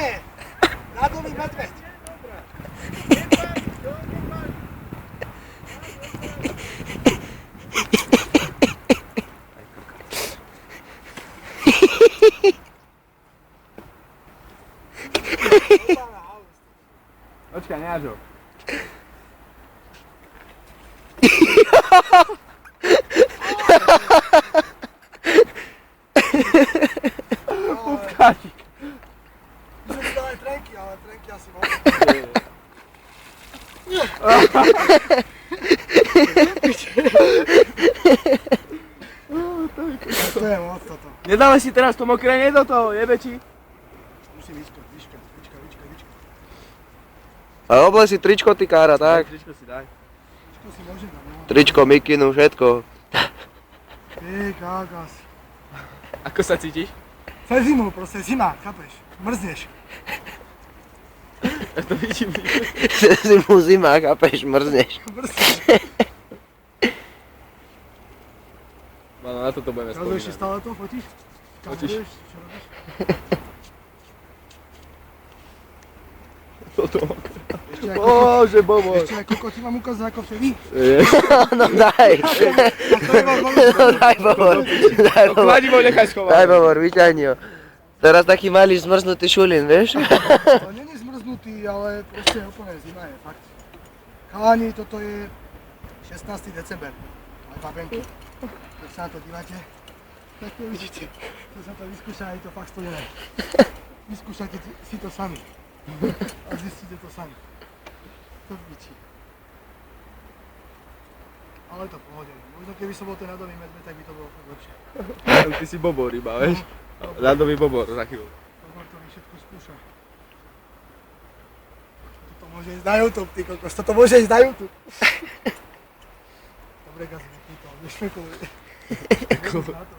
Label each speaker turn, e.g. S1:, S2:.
S1: je! Ľadový medveď.
S2: Počkaj, neáž ho. Pupkáčik.
S1: My sme si dali trenky, ale trenky asi môžu. To je moc toto.
S2: Nedáme si teraz to mokré, nie do toho, jebečí.
S1: Musím vyčkať.
S3: A oblej si tričko, ty kára, tak?
S2: Tričko si daj.
S1: Tričko si môžem dať, no.
S3: Tričko, mikinu, všetko.
S1: Ty kágas.
S2: Ako sa cítiš?
S1: Cez zimu, proste zima, chápeš? Mrzneš.
S2: Ja to vidím.
S3: Zimu zima, chápeš, mrzneš.
S1: Mrzneš.
S2: No, na toto budeme
S1: Teraz ešte
S2: spomínať.
S1: stále to fotíš?
S2: Fotíš.
S1: Kameruješ? Čo robíš?
S2: Toto.
S1: Ešte aj
S2: Bože, bobor.
S1: Ešte aj kokoti mám ukázať ako vtedy?
S3: No daj.
S1: A to je vám
S3: No daj bobor. Daj
S2: To
S3: bobor.
S2: kladivo nechaj schovať.
S3: Daj bobor, vyťahni ho. Teraz taký malý zmrznutý šulín, vieš?
S1: To nie je zmrznutý, ale proste úplne zima je, fakt. Chalani, toto je 16. december. Aj babenky. Keď sa na to díváte, tak to vidíte. To sa to vyskúša, je to fakt studené. Vyskúšajte si to sami. A zistíte to sami. To vbičí. Ale to v pohode. Možno keby som bol ten ľadový medveď, tak by to bolo fakt lepšie.
S2: Ty si bobor iba, vieš? Ľadový bobor za chvíľu.
S1: Bobor to mi všetko skúša. Toto môže ísť na YouTube, ty kokos. Toto môže ísť na YouTube. Dobre, Gazi, nekýto. Nešpekuj. Na to.